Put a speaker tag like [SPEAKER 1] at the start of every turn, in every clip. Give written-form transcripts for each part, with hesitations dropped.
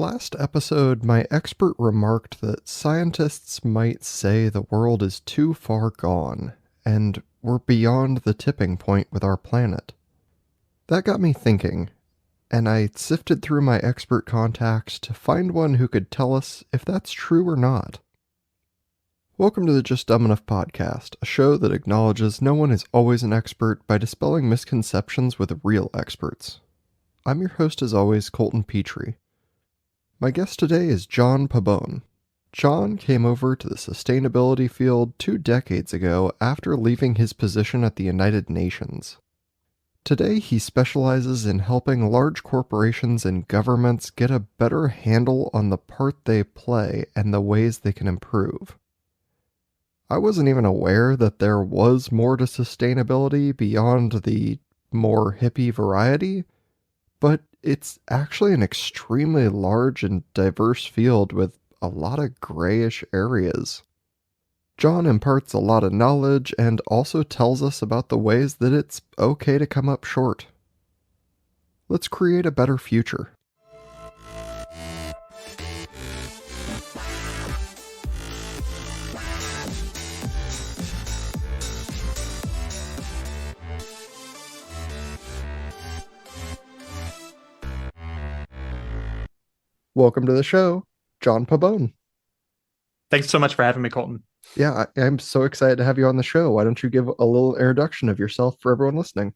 [SPEAKER 1] Last episode, my expert remarked that scientists might say the world is too far gone, and we're beyond the tipping point with our planet. That got me thinking, and I sifted through my expert contacts to find one who could tell us if that's true or not. Welcome to the Just Dumb Enough podcast, a show that acknowledges no one is always an expert by dispelling misconceptions with real experts. I'm your host as always, Colton Petrie. My guest today is John Pabon. John came over to the sustainability field 2 decades ago after leaving his position at the United Nations. Today he specializes in helping large corporations and governments get a better handle on the part they play and the ways they can improve. I wasn't even aware that there was more to sustainability beyond the more hippie variety, but it's actually an extremely large and diverse field with a lot of greyish areas. John imparts a lot of knowledge and also tells us about the ways that it's okay to come up short. Let's create a better future. Welcome to the show, John Pabon.
[SPEAKER 2] Thanks so much for having me, Colton.
[SPEAKER 1] Yeah, I'm so excited to have you on the show. Why don't you give a little introduction of yourself for everyone listening?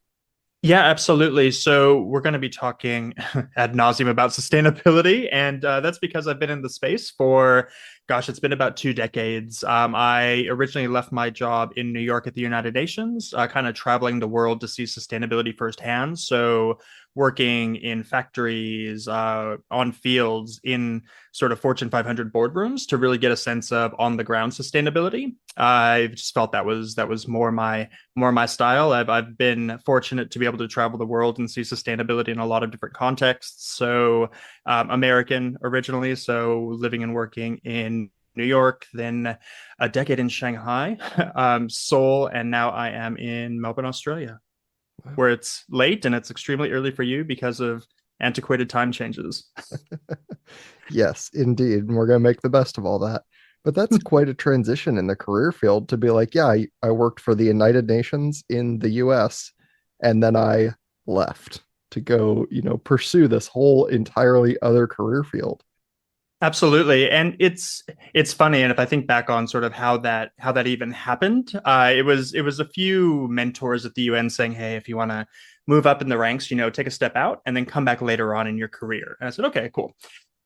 [SPEAKER 2] Yeah, absolutely. So we're going to be talking ad nauseum about sustainability, and that's because I've been in the space for, gosh, it's been about 2 decades. I originally left my job in New York at the United Nations, kind of traveling the world to see sustainability firsthand. So working in factories, on fields, in sort of Fortune 500 boardrooms to really get a sense of on the ground sustainability. I just felt that was more my style. I've been fortunate to be able to travel the world and see sustainability in a lot of different contexts. So American originally, so living and working in New York, then a decade in Shanghai, Seoul, and now I am in Melbourne, Australia, where it's late and it's extremely early for you because of antiquated time changes.
[SPEAKER 1] Yes, indeed. And we're going to make the best of all that. But that's quite a transition in the career field to be like, yeah, I worked for the United Nations in the US, and then I left to go, pursue this whole entirely other career field.
[SPEAKER 2] Absolutely, and it's funny, and if I think back on sort of how that even happened, it was a few mentors at the UN saying, "Hey, if you want to move up in the ranks, take a step out and then come back later on in your career." And I said, "Okay, cool."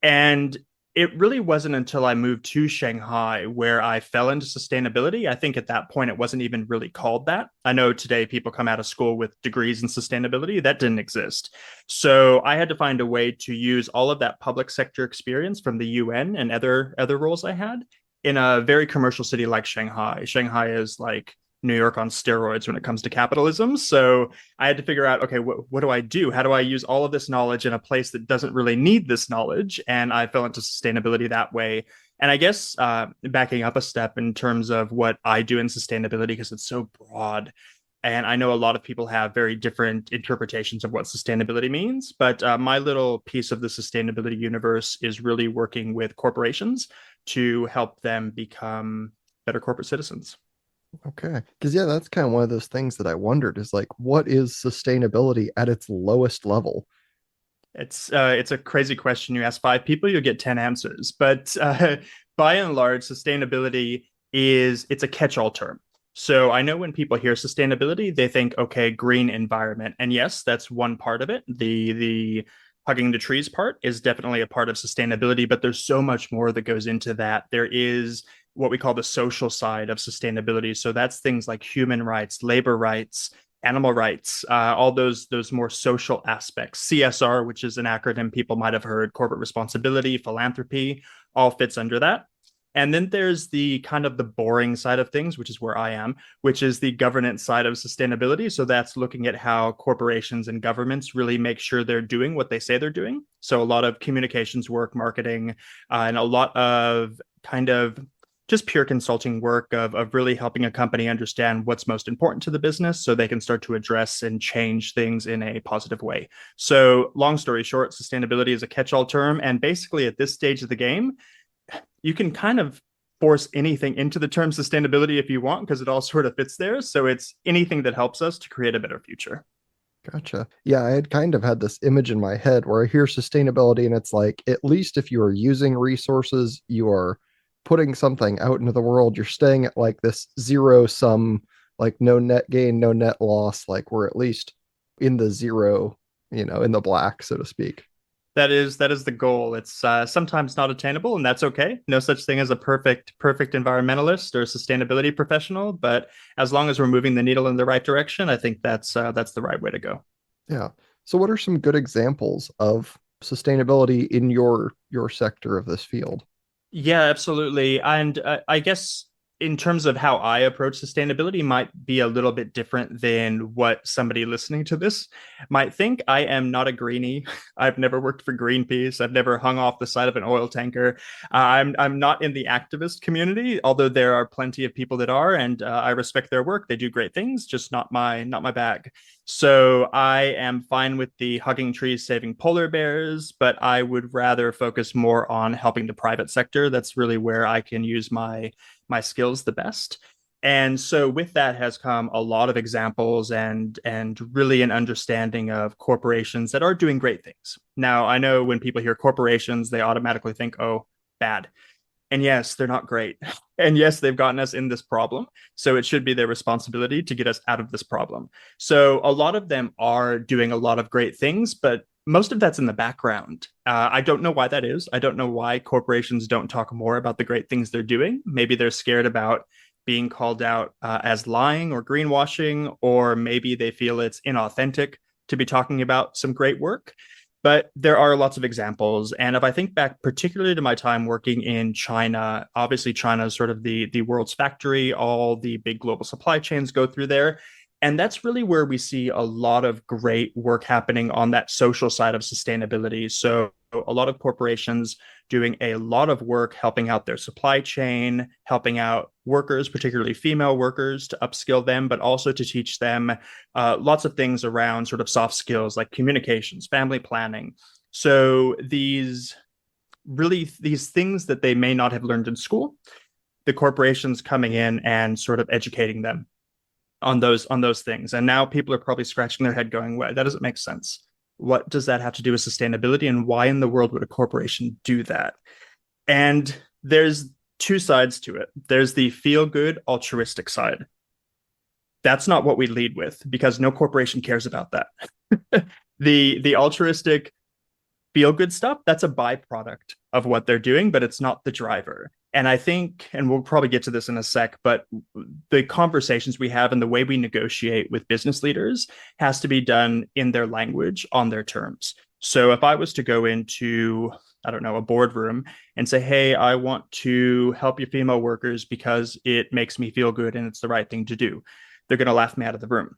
[SPEAKER 2] And it really wasn't until I moved to Shanghai where I fell into sustainability. I think at that point it wasn't even really called that. I know today people come out of school with degrees in sustainability. That didn't exist. So I had to find a way to use all of that public sector experience from the UN and other roles I had in a very commercial city like Shanghai. Shanghai is like New York on steroids when it comes to capitalism. So I had to figure out, okay, what do I do? How do I use all of this knowledge in a place that doesn't really need this knowledge? And I fell into sustainability that way. And I guess backing up a step in terms of what I do in sustainability, because it's so broad. And I know a lot of people have very different interpretations of what sustainability means. But my little piece of the sustainability universe is really working with corporations to help them become better corporate citizens.
[SPEAKER 1] Okay. Because, yeah, that's kind of one of those things that I wondered is like, what is sustainability at its lowest level?
[SPEAKER 2] It's a crazy question. You ask 5 people, you'll get 10 answers. But by and large, sustainability it's a catch-all term. So I know when people hear sustainability, they think, okay, green environment. And yes, that's one part of it. The hugging the trees part is definitely a part of sustainability, but there's so much more that goes into that. There is what we call the social side of sustainability. So that's things like human rights, labor rights, animal rights, all those more social aspects. CSR, which is an acronym people might have heard, corporate responsibility, philanthropy, all fits under that. And then there's the kind of the boring side of things, which is where I am, which is the governance side of sustainability. So that's looking at how corporations and governments really make sure they're doing what they say they're doing. So a lot of communications work, marketing, and a lot of kind of just pure consulting work of really helping a company understand what's most important to the business so they can start to address and change things in a positive way. So, long story short, sustainability is a catch all term. And basically, at this stage of the game, you can kind of force anything into the term sustainability if you want, because it all sort of fits there. So, it's anything that helps us to create a better future.
[SPEAKER 1] Gotcha. Yeah, I had kind of had this image in my head where I hear sustainability and it's like, at least if you are using resources, you are putting something out into the world, you're staying at like this zero sum, like no net gain, no net loss, like we're at least in the zero, in the black, so to speak.
[SPEAKER 2] That is the goal. It's sometimes not attainable, and that's okay. No such thing as a perfect environmentalist or sustainability professional, but as long as we're moving the needle in the right direction, I think that's the right way to go.
[SPEAKER 1] Yeah. So what are some good examples of sustainability in your sector of this field?
[SPEAKER 2] Yeah, absolutely. And I guess in terms of how I approach sustainability might be a little bit different than what somebody listening to this might think. I am not a greenie. I've never worked for Greenpeace. I've never hung off the side of an oil tanker. I'm not in the activist community, although there are plenty of people that are, and I respect their work. They do great things, just not my bag. So I am fine with the hugging trees, saving polar bears, but I would rather focus more on helping the private sector. That's really where I can use my skills the best. And so with that has come a lot of examples and really an understanding of corporations that are doing great things. Now, I know when people hear corporations, they automatically think, oh, bad. And yes, they're not great. And yes, they've gotten us in this problem. So it should be their responsibility to get us out of this problem. So a lot of them are doing a lot of great things, but most of that's in the background. I don't know why that is. I don't know why corporations don't talk more about the great things they're doing. Maybe they're scared about being called out as lying or greenwashing, or maybe they feel it's inauthentic to be talking about some great work. But there are lots of examples. And if I think back particularly to my time working in China, obviously China is sort of the world's factory. All the big global supply chains go through there. And that's really where we see a lot of great work happening on that social side of sustainability. So a lot of corporations doing a lot of work helping out their supply chain, helping out workers, particularly female workers, to upskill them, but also to teach them lots of things around sort of soft skills like communications, family planning. So these things that they may not have learned in school, the corporations coming in and sort of educating them on those things. And now people are probably scratching their head going, well, that doesn't make sense. What does that have to do with sustainability, and why in the world would a corporation do that? And there's two sides to it. There's the feel good altruistic side. That's not what we lead with, because no corporation cares about that. The altruistic feel good stuff, that's a byproduct of what they're doing, but it's not the driver. And I think, and we'll probably get to this in a sec, but the conversations we have and the way we negotiate with business leaders has to be done in their language on their terms. So if I was to go into, I don't know, a boardroom and say, hey, I want to help your female workers because it makes me feel good and it's the right thing to do, they're going to laugh me out of the room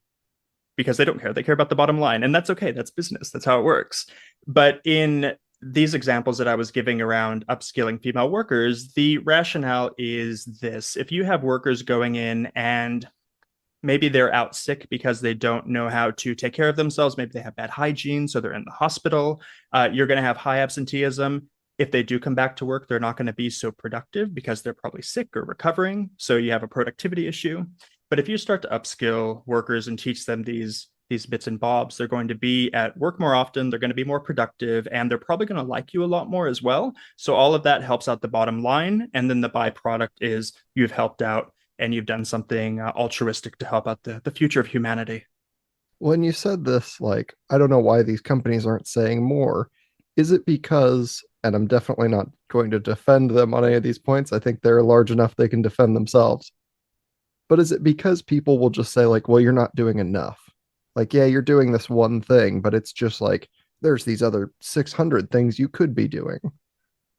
[SPEAKER 2] because they don't care. They care about the bottom line. And that's okay. That's business. That's how it works. But in these examples that I was giving around upskilling female workers, the rationale is this. If you have workers going in and maybe they're out sick because they don't know how to take care of themselves, maybe they have bad hygiene, so they're in the hospital, you're going to have high absenteeism. If they do come back to work, they're not going to be so productive because they're probably sick or recovering. So you have a productivity issue. But if you start to upskill workers and teach them these bits and bobs, they're going to be at work more often, they're going to be more productive, and they're probably going to like you a lot more as well. So all of that helps out the bottom line. And then the byproduct is you've helped out and you've done something altruistic to help out the future of humanity.
[SPEAKER 1] When you said this, like, I don't know why these companies aren't saying more. Is it because, and I'm definitely not going to defend them on any of these points, I think they're large enough they can defend themselves. But is it because people will just say, like, well, you're not doing enough? Like, yeah, you're doing this one thing, but it's just like there's these other 600 things you could be doing.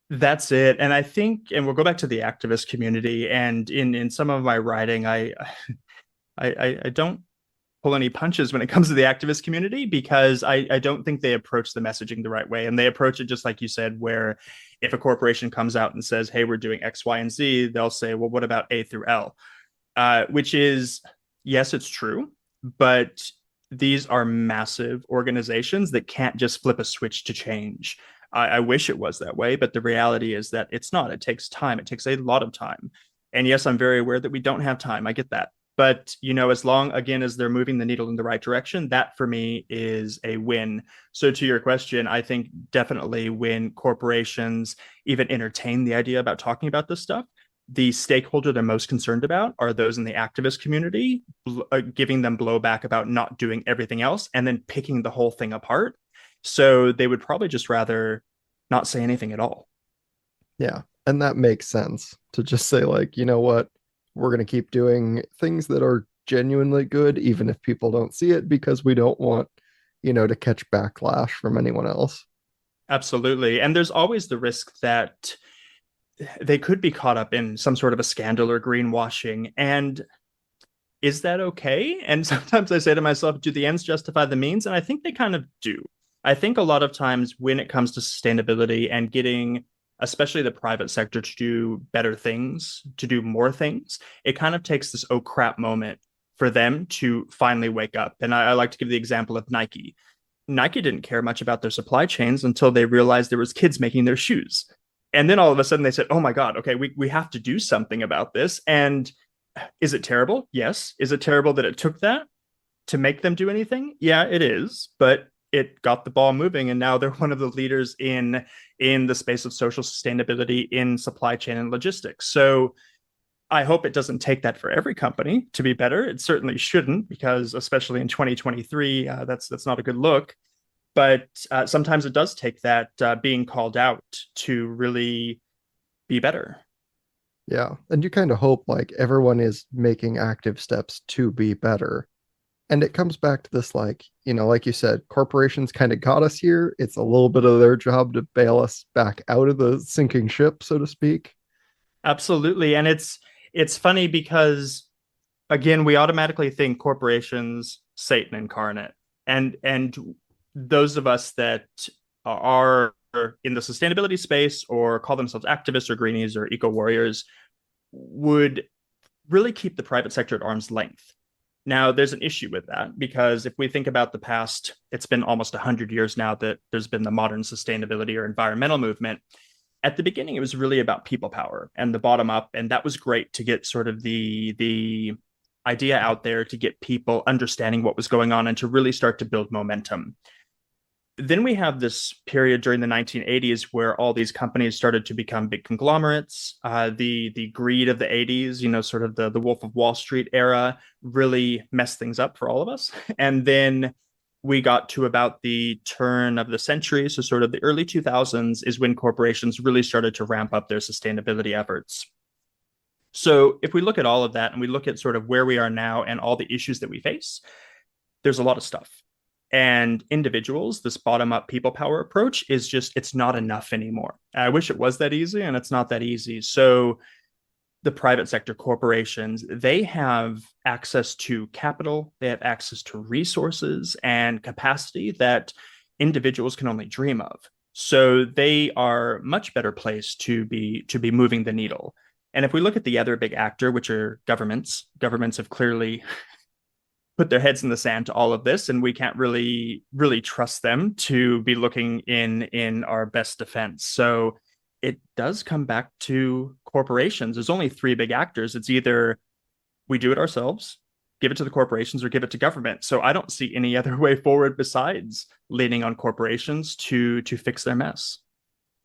[SPEAKER 2] That's it. And I think, and we'll go back to the activist community. And in some of my writing, I don't pull any punches when it comes to the activist community because I don't think they approach the messaging the right way. And they approach it just like you said, where if a corporation comes out and says, hey, we're doing X, Y, and Z, they'll say, well, what about A through L? Which is, yes, it's true, but these are massive organizations that can't just flip a switch to change. I wish it was that way, but the reality is that it's not. It takes time. It takes a lot of time. And yes, I'm very aware that we don't have time. I get that. But, as long, again, as they're moving the needle in the right direction, that for me is a win. So to your question, I think definitely when corporations even entertain the idea about talking about this stuff, the stakeholder they're most concerned about are those in the activist community, giving them blowback about not doing everything else and then picking the whole thing apart. So they would probably just rather not say anything at all.
[SPEAKER 1] Yeah. And that makes sense to just say, like, you know what? We're going to keep doing things that are genuinely good, even if people don't see it, because we don't want, to catch backlash from anyone else.
[SPEAKER 2] Absolutely. And there's always the risk that they could be caught up in some sort of a scandal or greenwashing. And is that okay? And sometimes I say to myself, do the ends justify the means? And I think they kind of do. I think a lot of times when it comes to sustainability and getting, especially the private sector, to do better things, to do more things, it kind of takes this oh crap moment for them to finally wake up. And I like to give the example of Nike. Nike didn't care much about their supply chains until they realized there was kids making their shoes. And then all of a sudden they said, oh my God, okay, we have to do something about this. And is it terrible? Yes. Is it terrible that it took that to make them do anything? Yeah, it is. But it got the ball moving, and now they're one of the leaders in the space of social sustainability in supply chain and logistics. So I hope it doesn't take that for every company to be better. It certainly shouldn't, because especially in 2023, that's not a good look. But sometimes it does take that being called out to really be better.
[SPEAKER 1] Yeah. And you kind of hope like everyone is making active steps to be better. And it comes back to this, like, like you said, corporations kind of got us here. It's a little bit of their job to bail us back out of the sinking ship, so to speak.
[SPEAKER 2] Absolutely. And it's funny because again, we automatically think corporations, Satan incarnate. And those of us that are in the sustainability space or call themselves activists or greenies or eco warriors would really keep the private sector at arm's length. Now, there's an issue with that because if we think about the past, it's been almost 100 years now that there's been the modern sustainability or environmental movement. At the beginning, it was really about people power and the bottom up, and that was great to get sort of the idea out there to get people understanding what was going on and to really start to build momentum. Then we have this period during the 1980s where all these companies started to become big conglomerates. The greed of the 80s, sort of the Wolf of Wall Street era, really messed things up for all of us. And then we got to about the turn of the century, so sort of the early 2000s is when corporations really started to ramp up their sustainability efforts. So if we look at all of that and we look at sort of where we are now and all the issues that we face, there's a lot of stuff. And individuals, this bottom up people power approach is just, it's not enough anymore. I wish it was that easy, and it's not that easy. So the private sector corporations, they have access to capital, they have access to resources and capacity that individuals can only dream of. So they are much better placed to be moving the needle. And if we look at the other big actor, which are governments, governments have clearly put their heads in the sand to all of this, and we can't really trust them to be looking in our best defense. So it does come back to corporations. There's only three big actors. It's either we do it ourselves, give it to the corporations, or give it to government. So I don't see any other way forward besides leaning on corporations to fix their mess.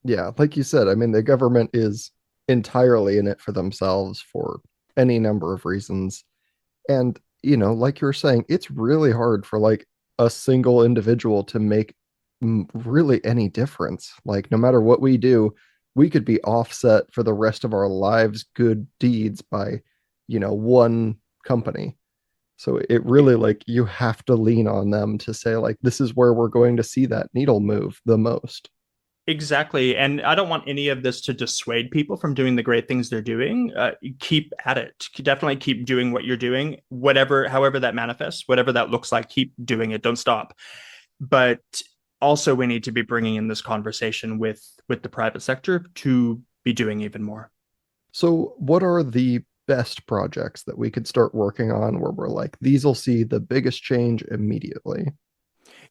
[SPEAKER 1] Yeah, like you said, I mean, the government is entirely in it for themselves for any number of reasons. And, like you were saying, it's really hard for like a single individual to make really any difference. Like, no matter what we do, we could be offset for the rest of our lives good deeds by, one company. So it really, like, you have to lean on them to say, like, this is where we're going to see that needle move the most.
[SPEAKER 2] Exactly. And I don't want any of this to dissuade people from doing the great things they're doing. Keep at it. Definitely keep doing what you're doing, whatever, however that manifests, whatever that looks like, keep doing it. Don't stop. But also, we need to be bringing in this conversation with the private sector to be doing even more.
[SPEAKER 1] So, what are the best projects that we could start working on where we're like, these will see the biggest change immediately?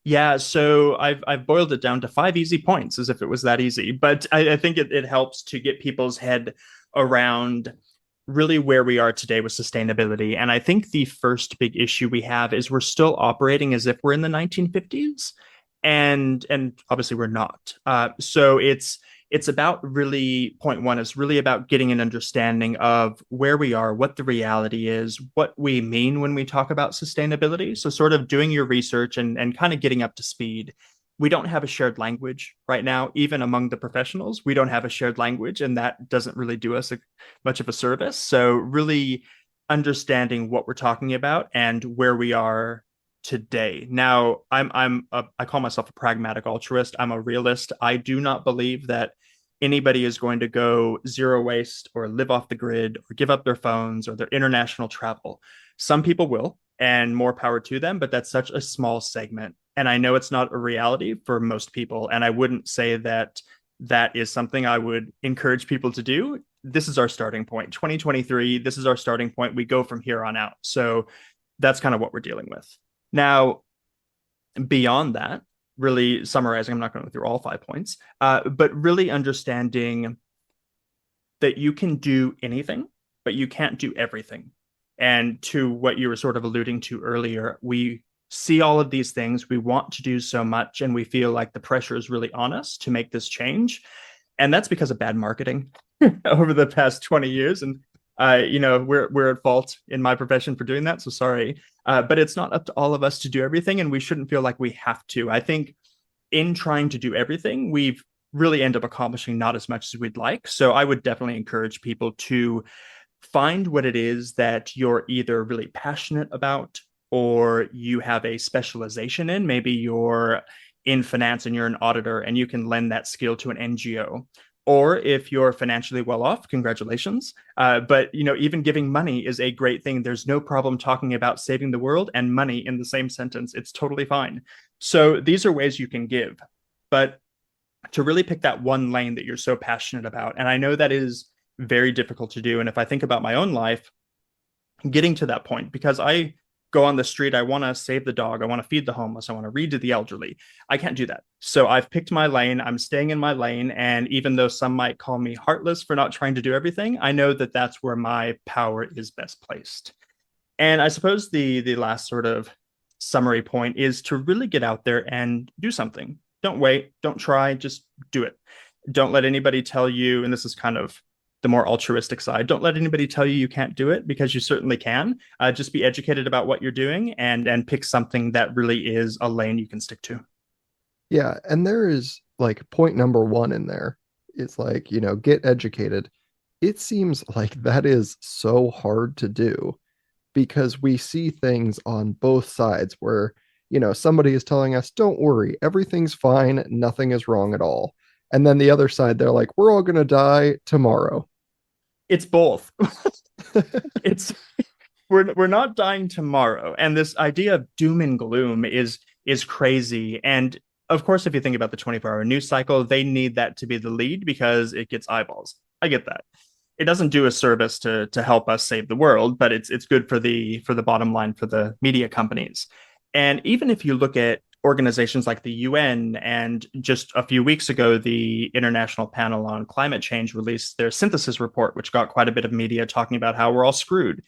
[SPEAKER 2] Yeah, so I've boiled it down to 5 easy points, as if it was that easy. But I think it helps to get people's head around really where we are today with sustainability. And I think the first big issue we have is we're still operating as if we're in the 1950s, and obviously we're not. So it's about really point one is really about getting an understanding of where we are, what the reality is, what we mean when we talk about sustainability. So sort of doing your research and kind of getting up to speed. We don't have a shared language right now, even among the professionals. We don't have a shared language, and that doesn't really do us much of a service. So really understanding what we're talking about and where we are today. Now, I call myself a pragmatic altruist. I'm a realist. I do not believe that anybody is going to go zero waste or live off the grid or give up their phones or their international travel. Some people will, and more power to them, but that's such a small segment. And I know it's not a reality for most people. And I wouldn't say that that is something I would encourage people to do. This is our starting point. 2023, this is our starting point. We go from here on out. So that's kind of what we're dealing with. Now, beyond that, really summarizing, I'm not going through all 5 points, but really understanding that you can do anything, but you can't do everything. And to what you were sort of alluding to earlier, we see all of these things, we want to do so much, and we feel like the pressure is really on us to make this change. And that's because of bad marketing over the past 20 years. And we're at fault in my profession for doing that. So sorry. But it's not up to all of us to do everything, and we shouldn't feel like we have to. I think in trying to do everything, we've really end up accomplishing not as much as we'd like. So I would definitely encourage people to find what it is that you're either really passionate about or you have a specialization in. Maybe you're in finance and you're an auditor and you can lend that skill to an NGO. Or if you're financially well off, congratulations. But even giving money is a great thing. There's no problem talking about saving the world and money in the same sentence. It's totally fine. So these are ways you can give. But to really pick that one lane that you're so passionate about, and I know that is very difficult to do. And if I think about my own life, getting to that point, because I go on the street, I want to save the dog, I want to feed the homeless, I want to read to the elderly. I can't do that. So I've picked my lane, I'm staying in my lane. And even though some might call me heartless for not trying to do everything, I know that that's where my power is best placed. And I suppose the last sort of summary point is to really get out there and do something. Don't wait, don't try, just do it. Don't let anybody tell you, and this is kind of the more altruistic side, don't let anybody tell you you can't do it, because you certainly can. Just be educated about what you're doing and pick something that really is a lane you can stick to.
[SPEAKER 1] Yeah, and there is like point number one in there. It's like, get educated. It seems like that is so hard to do because we see things on both sides where, somebody is telling us, don't worry, everything's fine, nothing is wrong at all. And then the other side, they're like, we're all going to die tomorrow.
[SPEAKER 2] It's both. it's we're not dying tomorrow, and this idea of doom and gloom is crazy. And of course, if you think about the 24-hour news cycle, they need that to be the lead because it gets eyeballs. I get that. It doesn't do a service to help us save the world, but it's good for the bottom line for the media companies. And even if you look at organizations like the UN, and just a few weeks ago, the International Panel on Climate Change released their synthesis report, which got quite a bit of media talking about how we're all screwed.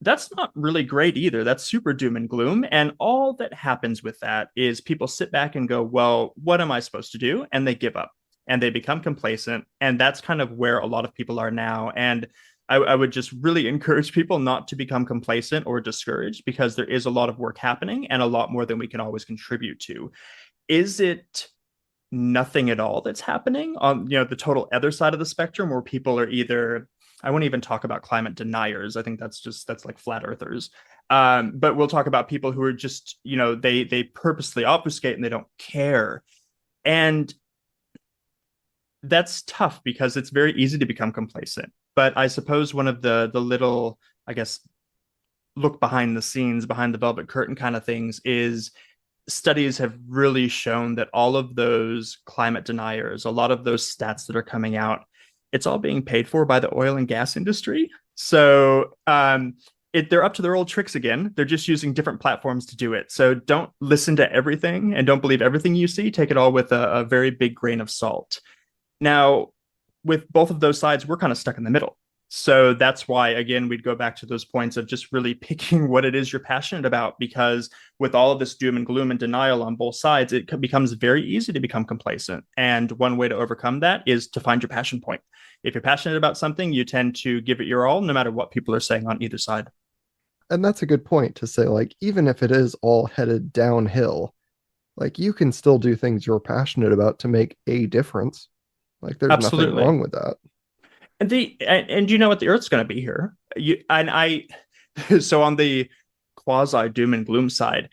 [SPEAKER 2] That's not really great either. That's super doom and gloom. And all that happens with that is people sit back and go, well, what am I supposed to do? And they give up and they become complacent. And that's kind of where a lot of people are now. And I would just really encourage people not to become complacent or discouraged, because there is a lot of work happening and a lot more than we can always contribute to. Is it nothing at all that's happening on the total other side of the spectrum, where people are either, I won't even talk about climate deniers. I think that's like flat earthers. But we'll talk about people who are just, they purposely obfuscate and they don't care. And That's tough because it's very easy to become complacent. But I suppose one of the little, I guess, look behind the scenes, behind the velvet curtain kind of things is studies have really shown that all of those climate deniers, a lot of those stats that are coming out, it's all being paid for by the oil and gas industry. So they're up to their old tricks again. They're just using different platforms to do it. So don't listen to everything and don't believe everything you see. Take it all with a very big grain of salt. Now, with both of those sides, we're kind of stuck in the middle. So that's why, again, we'd go back to those points of just really picking what it is you're passionate about, because with all of this doom and gloom and denial on both sides, it becomes very easy to become complacent. And one way to overcome that is to find your passion point. If you're passionate about something, you tend to give it your all, no matter what people are saying on either side.
[SPEAKER 1] And that's a good point to say, like, even if it is all headed downhill, like, you can still do things you're passionate about to make a difference. Like, there's nothing
[SPEAKER 2] Absolutely.
[SPEAKER 1] wrong with that.
[SPEAKER 2] And you know what, the Earth's going to be here. You and I. So on the quasi doom and gloom side,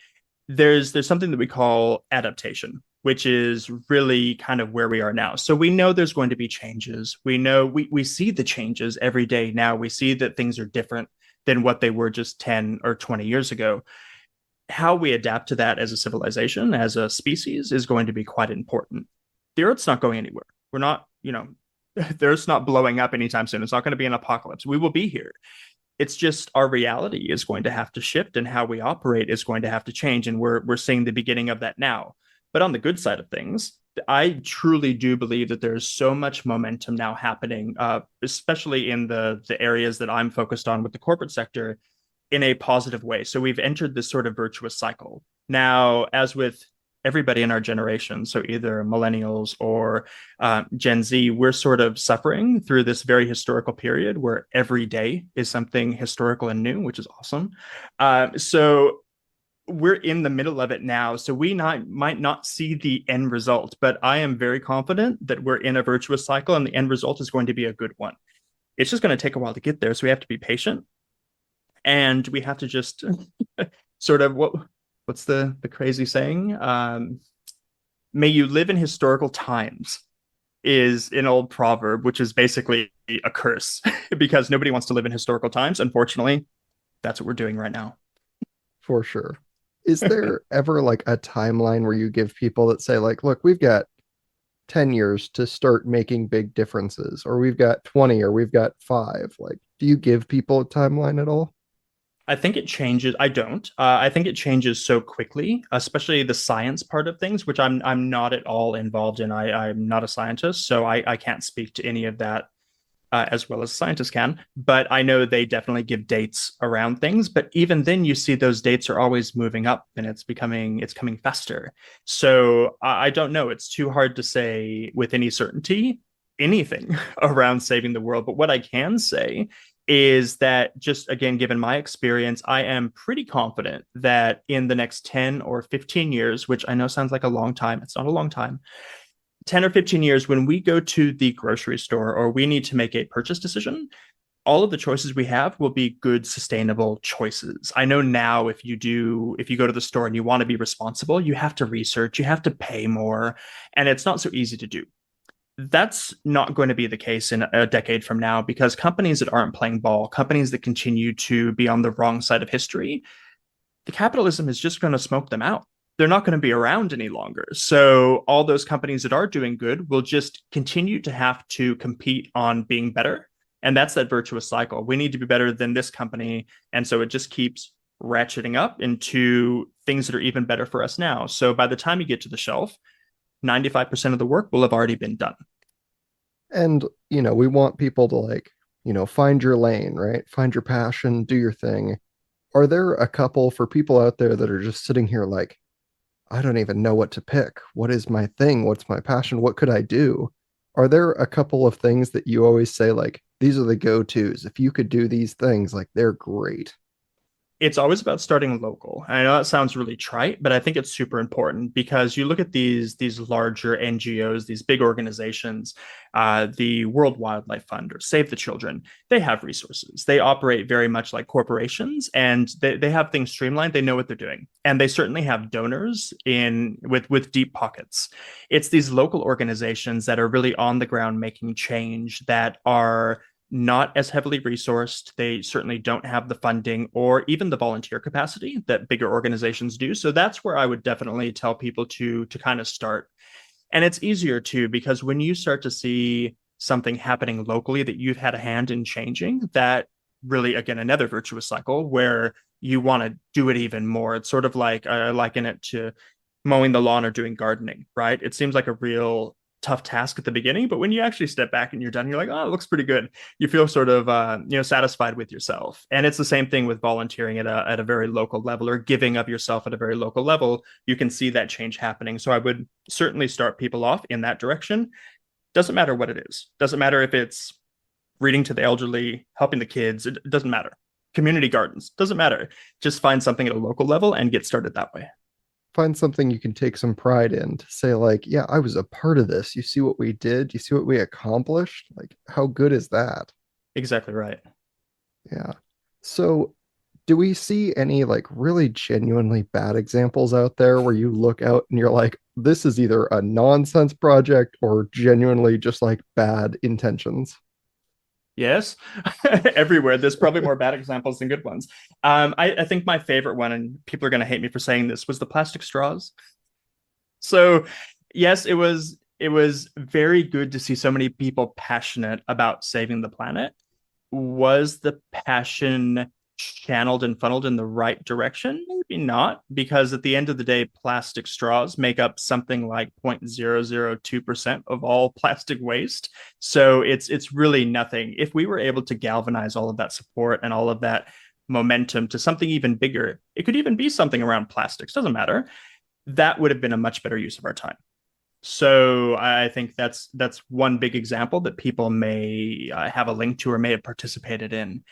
[SPEAKER 2] there's something that we call adaptation, which is really kind of where we are now. So we know there's going to be changes. We know we see the changes every day now. We see that things are different than what they were just 10 or 20 years ago. How we adapt to that as a civilization, as a species, is going to be quite important. The Earth's not going anywhere. We're not, the Earth's not blowing up anytime soon. It's not going to be an apocalypse. We will be here. It's just our reality is going to have to shift, and how we operate is going to have to change. And we're seeing the beginning of that now. But on the good side of things, I truly do believe that there's so much momentum now happening, especially in the areas that I'm focused on with the corporate sector, in a positive way. So we've entered this sort of virtuous cycle. Now, as with everybody in our generation, so either millennials or Gen Z, we're sort of suffering through this very historical period where every day is something historical and new, which is awesome. So we're in the middle of it now, so might not see the end result, but I am very confident that we're in a virtuous cycle and the end result is going to be a good one. It's just going to take a while to get there, so we have to be patient, and we have to just sort of what's the crazy saying? May you live in historical times is an old proverb, which is basically a curse because nobody wants to live in historical times. Unfortunately, that's what we're doing right now.
[SPEAKER 1] For sure. Is there ever like a timeline where you give people that say, like, look, we've got 10 years to start making big differences, or we've got 20, or we've got 5? Like, do you give people a timeline at all?
[SPEAKER 2] I think it changes. I don't. I think it changes so quickly, especially the science part of things, which I'm not at all involved in. I'm not a scientist, so I can't speak to any of that as well as scientists can. But I know they definitely give dates around things. But even then, you see those dates are always moving up, and it's coming faster. So I don't know. It's too hard to say with any certainty anything around saving the world. But what I can say is that, just again, given my experience, I am pretty confident that in the next 10 or 15 years, which I know sounds like a long time, it's not a long time, 10 or 15 years, when we go to the grocery store or we need to make a purchase decision, all of the choices we have will be good, sustainable choices. I know now if you go to the store and you want to be responsible, you have to research, you have to pay more, and it's not so easy to do. That's not going to be the case in a decade from now, because companies that aren't playing ball, companies that continue to be on the wrong side of history, the capitalism is just going to smoke them out. They're not going to be around any longer. So all those companies that are doing good will just continue to have to compete on being better. And that's that virtuous cycle. We need to be better than this company. And so it just keeps ratcheting up into things that are even better for us now. So by the time you get to the shelf, 95% of the work will have already been done.
[SPEAKER 1] And, we want people to, like, find your lane, right? Find your passion, do your thing. Are there a couple for people out there that are just sitting here like, I don't even know what to pick? What is my thing? What's my passion? What could I do? Are there a couple of things that you always say, like, these are the go tos? If you could do these things, like, they're great?
[SPEAKER 2] It's always about starting local. I know that sounds really trite, but I think it's super important because you look at these larger NGOs, these big organizations, the World Wildlife Fund or Save the Children. They have resources. They operate very much like corporations, and they have things streamlined. They know what they're doing, and they certainly have donors in with deep pockets. It's these local organizations that are really on the ground making change that are not as heavily resourced. They certainly don't have the funding or even the volunteer capacity that bigger organizations do. So that's where I would definitely tell people to kind of start. And it's easier too, because when you start to see something happening locally that you've had a hand in changing, that really, again, another virtuous cycle where you want to do it even more. It's sort of like I liken it to mowing the lawn or doing gardening, right? It seems like a real tough task at the beginning, but when you actually step back and you're done, you're like, oh, it looks pretty good. You feel sort of satisfied with yourself. And it's the same thing with volunteering at a very local level or giving of yourself at a very local level. You can see that change happening. So I would certainly start people off in that direction. Doesn't matter what it is. Doesn't matter if it's reading to the elderly, helping the kids. It doesn't matter. Community gardens, doesn't matter. Just find something at a local level and get started that way.
[SPEAKER 1] Find something you can take some pride in to say, like, yeah, I was a part of this. You see what we did? You see what we accomplished? Like, how good is that?
[SPEAKER 2] Exactly right.
[SPEAKER 1] Yeah. So, do we see any like really genuinely bad examples out there where you look out and you're like, this is either a nonsense project or genuinely just like bad intentions?
[SPEAKER 2] Yes, everywhere. There's probably more bad examples than good ones. I think my favorite one, and people are going to hate me for saying this, was the plastic straws. So, yes, it was very good to see so many people passionate about saving the planet. Was the passion channeled and funneled in the right direction? Maybe not, because at the end of the day, plastic straws make up something like 0.002% of all plastic waste. So it's really nothing. If we were able to galvanize all of that support and all of that momentum to something even bigger, it could even be something around plastics, doesn't matter. That would have been a much better use of our time. So I think that's one big example that people may have a link to or may have participated in.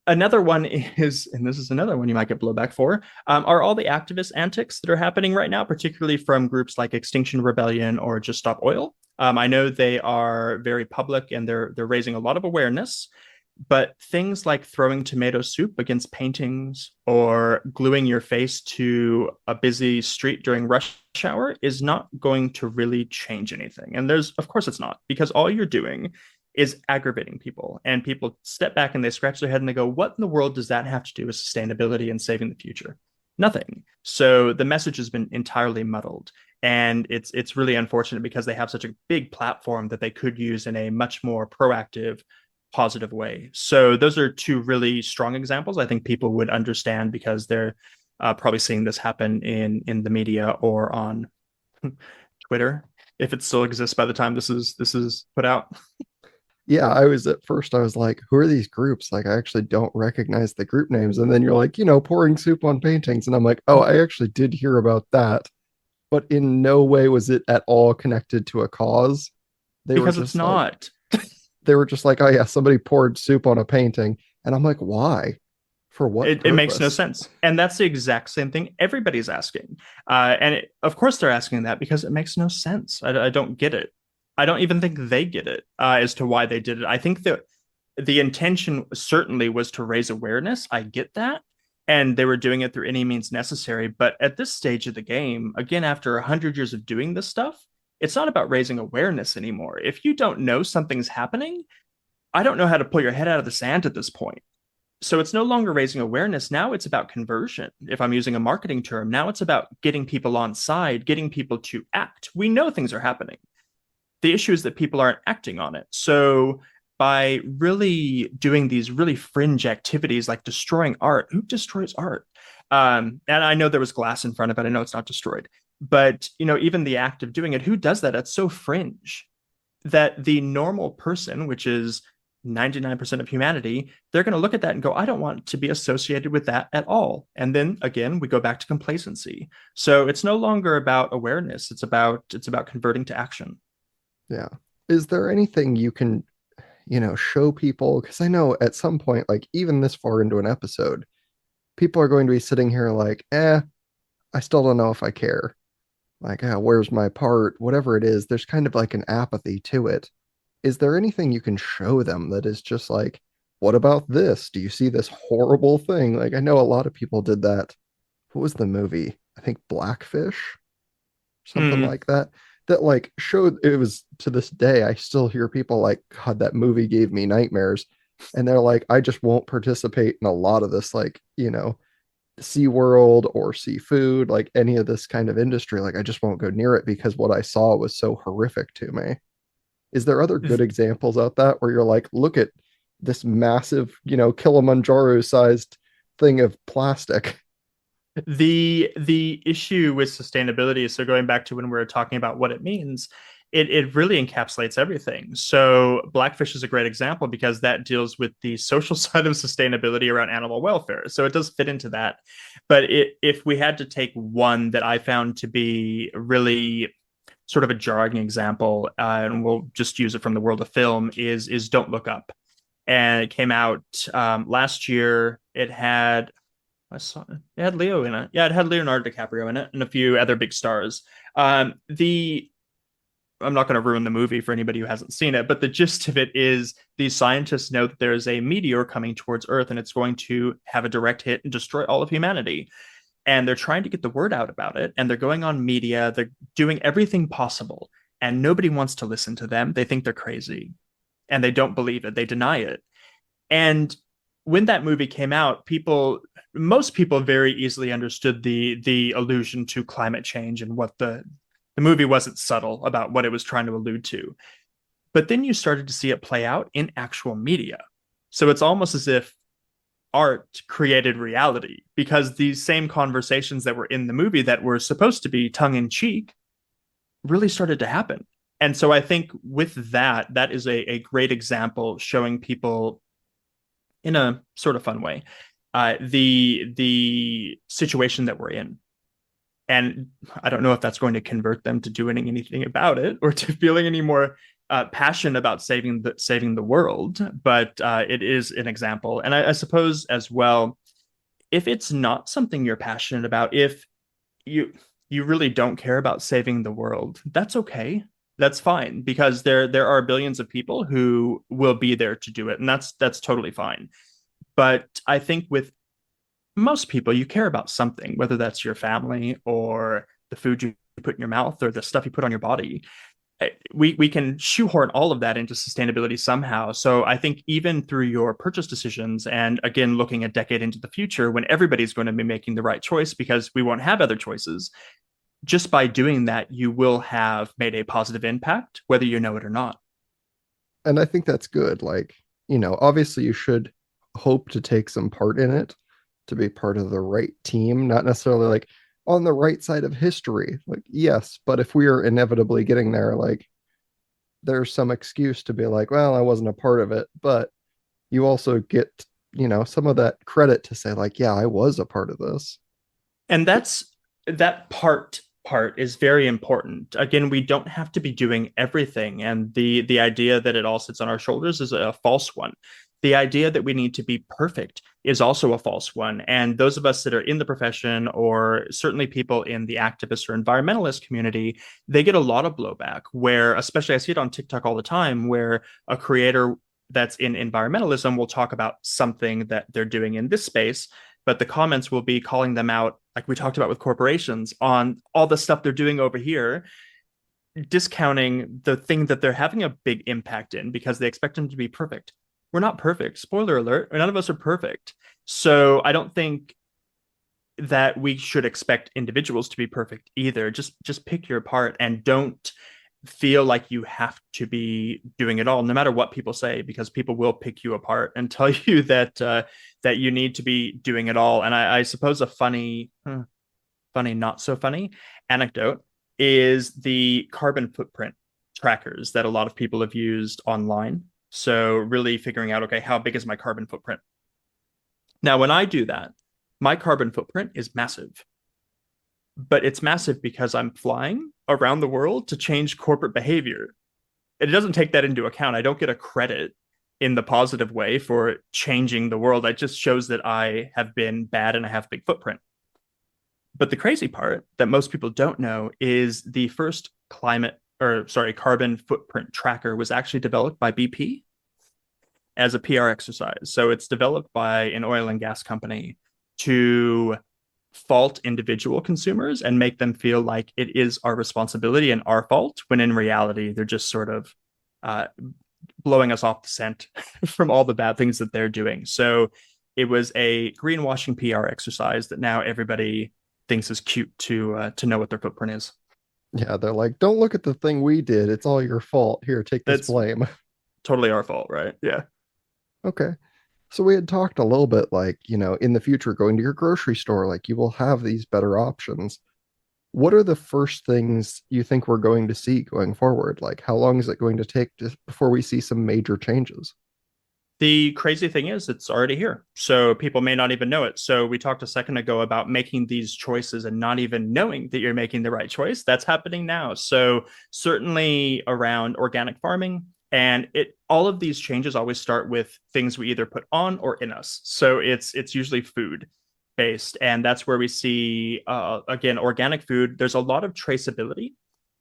[SPEAKER 2] Another one is, and this is another one you might get blowback for, are all the activist antics that are happening right now, particularly from groups like Extinction Rebellion or Just Stop Oil. I know they are very public and they're raising a lot of awareness, but things like throwing tomato soup against paintings or gluing your face to a busy street during rush hour is not going to really change anything. And of course, it's not, because all you're doing is aggravating people. And people step back and they scratch their head and they go, what in the world does that have to do with sustainability and saving the future? Nothing. So the message has been entirely muddled. And it's really unfortunate because they have such a big platform that they could use in a much more proactive, positive way. So those are two really strong examples. I think people would understand because they're probably seeing this happen in the media or on Twitter, if it still exists by the time this is put out.
[SPEAKER 1] Yeah, I was at first, I was like, who are these groups? Like, I actually don't recognize the group names. And then you're like, pouring soup on paintings. And I'm like, oh, I actually did hear about that. But in no way was it at all connected to a cause. They were
[SPEAKER 2] Because it's
[SPEAKER 1] just like,
[SPEAKER 2] not.
[SPEAKER 1] oh, yeah, somebody poured soup on a painting. And I'm like, why? For what
[SPEAKER 2] It makes no
[SPEAKER 1] purpose?
[SPEAKER 2] sense. And that's the exact same thing everybody's asking. Of course, they're asking that because it makes no sense. I don't get it. I don't even think they get it as to why they did it. I think that the intention certainly was to raise awareness. I get that. And they were doing it through any means necessary. But at this stage of the game, again, after 100 years of doing this stuff, it's not about raising awareness anymore. If you don't know something's happening, I don't know how to pull your head out of the sand at this point. So it's no longer raising awareness. Now it's about conversion. If I'm using a marketing term, now it's about getting people on side, getting people to act. We know things are happening. The issue is that people aren't acting on it. So by really doing these really fringe activities like destroying art, who destroys art? And I know there was glass in front of it. I know it's not destroyed, but even the act of doing it, who does that? That's so fringe that the normal person, which is 99% of humanity, they're going to look at that and go, I don't want to be associated with that at all. And then again, we go back to complacency. So it's no longer about awareness. It's about converting to action.
[SPEAKER 1] Yeah. Is there anything you can, show people? Because I know at some point, like even this far into an episode, people are going to be sitting here like, I still don't know if I care. Like, where's my part? Whatever it is, there's kind of like an apathy to it. Is there anything you can show them that is just like, what about this? Do you see this horrible thing? Like, I know a lot of people did that. What was the movie? I think Blackfish, something
[SPEAKER 2] Mm.
[SPEAKER 1] like that. That like showed it was to this day. I still hear people like, God, that movie gave me nightmares. And they're like, I just won't participate in a lot of this, like, SeaWorld or seafood, like any of this kind of industry. Like, I just won't go near it because what I saw was so horrific to me. Is there other good examples out that where you're like, look at this massive, Kilimanjaro sized thing of plastic?
[SPEAKER 2] The issue with sustainability, so going back to when we were talking about what it means, it really encapsulates everything. So Blackfish is a great example because that deals with the social side of sustainability around animal welfare. So it does fit into that. But if we had to take one that I found to be really sort of a jarring example, and we'll just use it from the world of film, is Don't Look Up. And it came out last year. It had Leo in it. Yeah, it had Leonardo DiCaprio in it and a few other big stars. The I'm not going to ruin the movie for anybody who hasn't seen it, but the gist of it is these scientists know that there is a meteor coming towards Earth and it's going to have a direct hit and destroy all of humanity. And they're trying to get the word out about it. And they're going on media. They're doing everything possible. And nobody wants to listen to them. They think they're crazy and they don't believe it. They deny it. And when that movie came out, most people very easily understood the allusion to climate change and what the movie wasn't subtle about what it was trying to allude to. But then you started to see it play out in actual media. So it's almost as if art created reality because these same conversations that were in the movie that were supposed to be tongue in cheek really started to happen. And so I think with that, that is a great example showing people in a sort of fun way the situation that we're in. And I don't know if that's going to convert them to doing anything about it or to feeling any more passion about saving the world, but it is an example. And I suppose as well, if it's not something you're passionate about, if you you really don't care about saving the world, that's okay. That's fine because there are billions of people who will be there to do it, and that's totally fine. But I think with most people, you care about something, whether that's your family or the food you put in your mouth or the stuff you put on your body. We can shoehorn all of that into sustainability somehow. So I think even through your purchase decisions, and again looking a decade into the future when everybody's going to be making the right choice because we won't have other choices, just by doing that, you will have made a positive impact, whether you know it or not.
[SPEAKER 1] And I think that's good. Like, obviously you should hope to take some part in it, to be part of the right team, not necessarily like on the right side of history. Like, yes, but if we are inevitably getting there, like, there's some excuse to be like, well, I wasn't a part of it. But you also get, some of that credit to say, like, yeah, I was a part of this.
[SPEAKER 2] And that part is very important. Again, we don't have to be doing everything, and the idea that it all sits on our shoulders is a false one. The idea that we need to be perfect is also a false one. And those of us that are in the profession, or certainly people in the activist or environmentalist community, they get a lot of blowback where, especially I see it on TikTok all the time, where a creator that's in environmentalism will talk about something that they're doing in this space, but the comments will be calling them out, like we talked about with corporations, on all the stuff they're doing over here, discounting the thing that they're having a big impact in because they expect them to be perfect. We're not perfect. Spoiler alert, none of us are perfect. So I don't think that we should expect individuals to be perfect either. Just pick your part and don't feel like you have to be doing it all, no matter what people say, because people will pick you apart and tell you that you need to be doing it all. And I suppose a funny, not so funny anecdote is the carbon footprint trackers that a lot of people have used online. So really figuring out, okay, how big is my carbon footprint? Now, when I do that, my carbon footprint is massive, but it's massive because I'm flying around the world to change corporate behavior. It doesn't take that into account. I don't get a credit in the positive way for changing the world. It just shows that I have been bad and I have a big footprint. But the crazy part that most people don't know is the first carbon footprint tracker was actually developed by BP as a PR exercise. So it's developed by an oil and gas company to fault individual consumers and make them feel like it is our responsibility and our fault, when in reality, they're just sort of uh, blowing us off the scent from all the bad things that they're doing. So it was a greenwashing PR exercise that now everybody thinks is cute to know what their footprint is.
[SPEAKER 1] Yeah, they're like, don't look at the thing we did. It's all your fault. Here, take this
[SPEAKER 2] That's
[SPEAKER 1] blame.
[SPEAKER 2] totally our fault, right? Yeah.
[SPEAKER 1] Okay. So we had talked a little bit like, in the future, going to your grocery store, like you will have these better options. What are the first things you think we're going to see going forward? Like, how long is it going to take before we see some major changes?
[SPEAKER 2] The crazy thing is, it's already here. So people may not even know it. So we talked a second ago about making these choices and not even knowing that you're making the right choice. That's happening now. So certainly around organic farming, and it all of these changes always start with things we either put on or in us. So it's usually food based, and that's where we see again organic food. There's a lot of traceability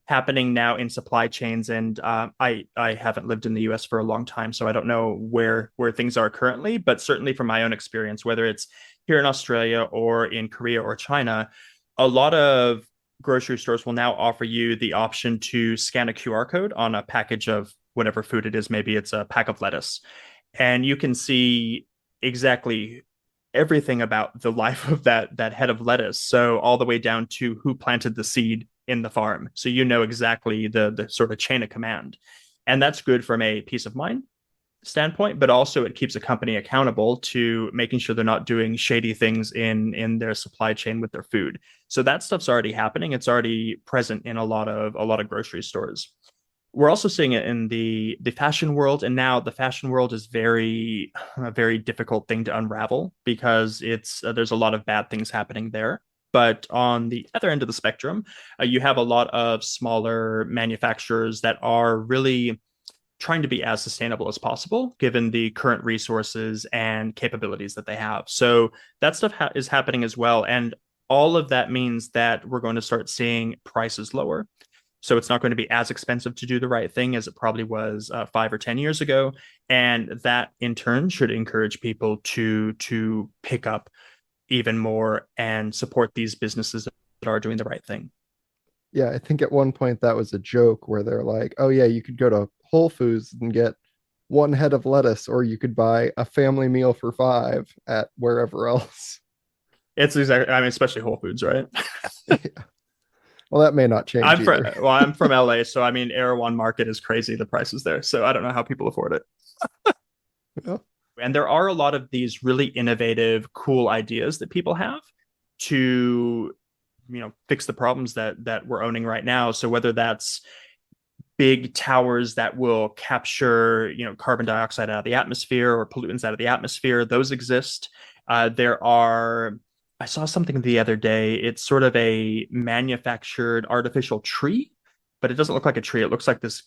[SPEAKER 2] happening now in supply chains. And I haven't lived in the U.S. for a long time, so I don't know where things are currently. But certainly from my own experience, whether it's here in Australia or in Korea or China, a lot of grocery stores will now offer you the option to scan a QR code on a package of whatever food it is. Maybe it's a pack of lettuce, and you can see exactly everything about the life of that head of lettuce. So all the way down to who planted the seed in the farm. So you know exactly the sort of chain of command. And that's good from a peace of mind standpoint, but also it keeps a company accountable to making sure they're not doing shady things in their supply chain with their food. So that stuff's already happening. It's already present in a lot of grocery stores. We're also seeing it in the fashion world, and now the fashion world is a very difficult thing to unravel because it's there's a lot of bad things happening there. But on the other end of the spectrum, you have a lot of smaller manufacturers that are really trying to be as sustainable as possible given the current resources and capabilities that they have. So that stuff is happening as well, and all of that means that we're going to start seeing prices lower. So it's not going to be as expensive to do the right thing as it probably was 5 or 10 years ago, and that in turn should encourage people to pick up even more and support these businesses that are doing the right thing.
[SPEAKER 1] Yeah, I think at one point that was a joke where they're like, oh, yeah, you could go to Whole Foods and get one head of lettuce, or you could buy a family meal for five at wherever else.
[SPEAKER 2] It's exactly, I mean, especially Whole Foods, right?
[SPEAKER 1] Yeah. Well, that may not change either.
[SPEAKER 2] I'm from LA, so I mean, Erewhon Market is crazy. The prices there, so I don't know how people afford it.
[SPEAKER 1] Yeah.
[SPEAKER 2] And there are a lot of these really innovative, cool ideas that people have to, fix the problems that we're owning right now. So whether that's big towers that will capture, carbon dioxide out of the atmosphere or pollutants out of the atmosphere, those exist. There are. I saw something the other day. It's sort of a manufactured artificial tree, but it doesn't look like a tree. It looks like this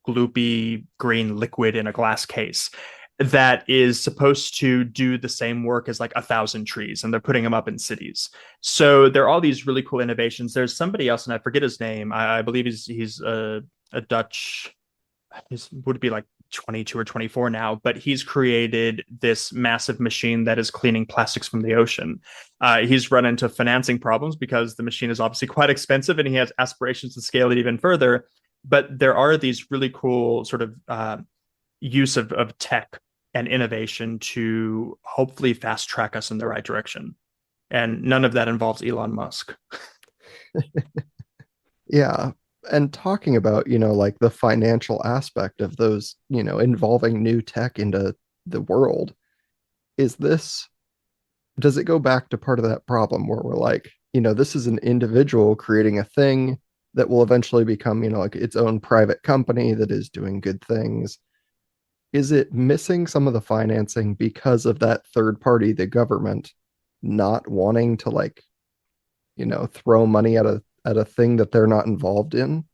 [SPEAKER 2] gloopy green liquid in a glass case that is supposed to do the same work as like 1,000 trees, and they're putting them up in cities. So there are all these really cool innovations. There's somebody else, and I forget his name. I believe he's a Dutch. His would be like 22 or 24 now, but he's created this massive machine that is cleaning plastics from the ocean. He's run into financing problems because the machine is obviously quite expensive, and he has aspirations to scale it even further. But there are these really cool sort of use of tech and innovation to hopefully fast track us in the right direction. And none of that involves Elon Musk.
[SPEAKER 1] Yeah. And talking about, like the financial aspect of those, involving new tech into the world, is this, does it go back to part of that problem where we're like, this is an individual creating a thing that will eventually become, like its own private company that is doing good things? Is it missing some of the financing because of that third party, the government, not wanting to like, throw money at a thing that they're not involved in?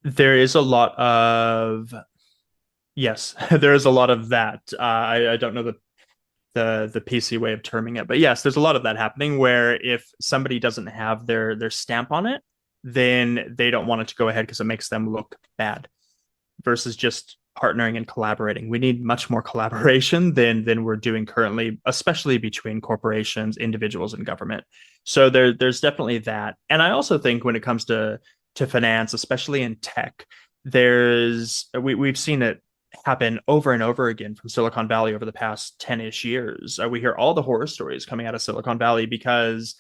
[SPEAKER 2] There is a lot of Yes, there is a lot of that. I don't know the PC way of terming it, but yes, there's a lot of that happening where if somebody doesn't have their stamp on it, then they don't want it to go ahead because it makes them look bad. Versus just partnering and collaborating. We need much more collaboration than we're doing currently, especially between corporations, individuals, and government. So there's definitely that. And I also think when it comes to finance, especially in tech, we've seen it happen over and over again from Silicon Valley over the past 10-ish years. We hear all the horror stories coming out of Silicon Valley because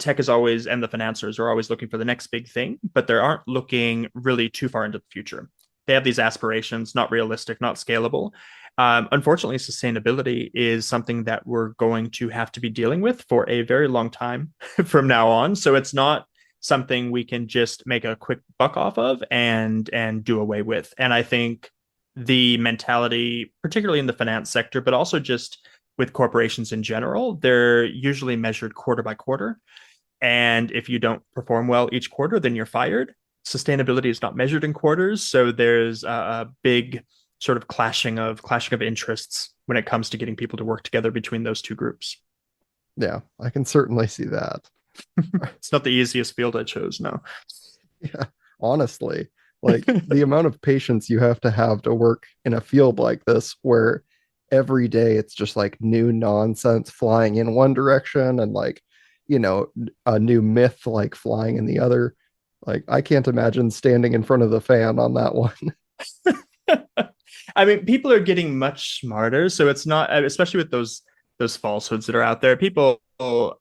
[SPEAKER 2] tech is always, and the financiers are always looking for the next big thing, but they aren't looking really too far into the future. They have these aspirations, not realistic, not scalable. Unfortunately, sustainability is something that we're going to have to be dealing with for a very long time from now on. So it's not something we can just make a quick buck off of and do away with. And I think the mentality, particularly in the finance sector, but also just with corporations in general, they're usually measured quarter by quarter. And if you don't perform well each quarter, then you're fired. Sustainability is not measured in quarters, so there's a big sort of clashing of interests when it comes to getting people to work together between those two groups.
[SPEAKER 1] Yeah, I can certainly see that.
[SPEAKER 2] It's not the easiest field I chose, no.
[SPEAKER 1] Yeah, honestly, like the amount of patience you have to work in a field like this where every day it's just like new nonsense flying in one direction and like, you know, a new myth like flying in the other. Like I can't imagine standing in front of the fan on that one.
[SPEAKER 2] I mean, people are getting much smarter, so it's not, especially with those falsehoods that are out there. People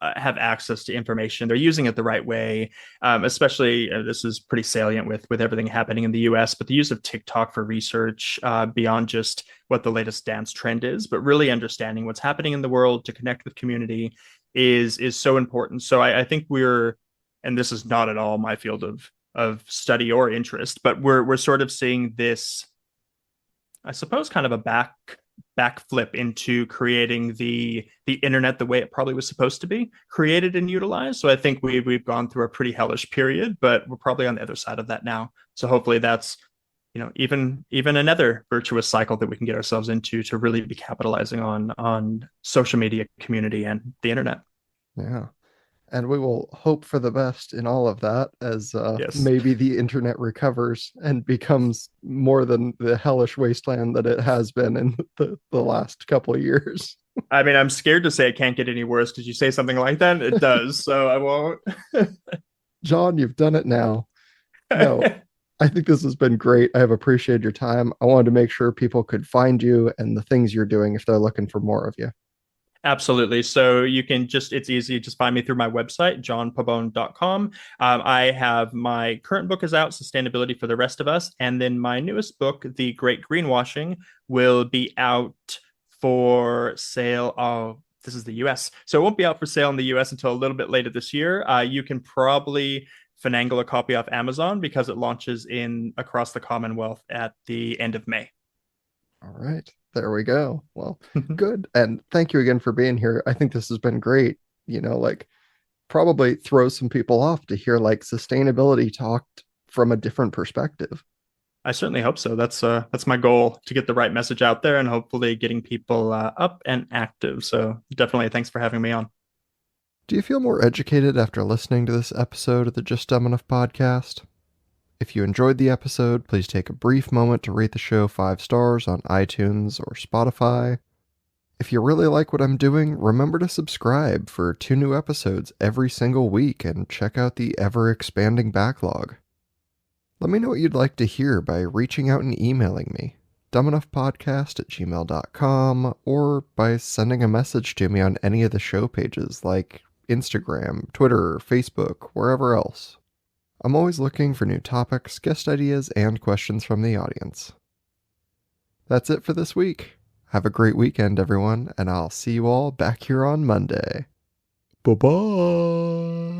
[SPEAKER 2] have access to information; they're using it the right way. Especially, this is pretty salient with everything happening in the U.S. But the use of TikTok for research beyond just what the latest dance trend is, but really understanding what's happening in the world to connect with community is so important. So I think and this is not at all my field of study or interest, but we're sort of seeing this, I suppose, kind of a backflip into creating the internet the way it probably was supposed to be created and utilized. So I think we've gone through a pretty hellish period, but we're probably on the other side of that now. So hopefully that's, even another virtuous cycle that we can get ourselves into to really be capitalizing on social media community and the internet.
[SPEAKER 1] Yeah. And we will hope for the best in all of that as
[SPEAKER 2] Yes.
[SPEAKER 1] maybe the internet recovers and becomes more than the hellish wasteland that it has been in the last couple of years.
[SPEAKER 2] I mean, I'm scared to say it can't get any worse because you say something like that, it does. So I won't.
[SPEAKER 1] John, you've done it now. No, I think this has been great. I have appreciated your time. I wanted to make sure people could find you and the things you're doing if they're looking for more of you.
[SPEAKER 2] Absolutely. So it's easy. Just find me through my website, johnpabon.com. I have my current book is out, Sustainability for the Rest of Us. And then my newest book, The Great Greenwashing, will be out for sale. Oh, this is the US. So it won't be out for sale in the US until a little bit later this year. You can probably finagle a copy off Amazon because it launches in across the Commonwealth at the end of May.
[SPEAKER 1] All right. There we go. Well, good. And thank you again for being here. I think this has been great. Like probably throw some people off to hear like sustainability talked from a different perspective.
[SPEAKER 2] I certainly hope so. That's my goal, to get the right message out there and hopefully getting people up and active. So definitely thanks for having me on.
[SPEAKER 1] Do you feel more educated after listening to this episode of the Just Dumb Enough podcast? If you enjoyed the episode, please take a brief moment to rate the show 5 stars on iTunes or Spotify. If you really like what I'm doing, remember to subscribe for 2 new episodes every single week and check out the ever-expanding backlog. Let me know what you'd like to hear by reaching out and emailing me, dumbenoughpodcast@gmail.com, or by sending a message to me on any of the show pages like Instagram, Twitter, Facebook, wherever else. I'm always looking for new topics, guest ideas, and questions from the audience. That's it for this week. Have a great weekend, everyone, and I'll see you all back here on Monday. Bye-bye!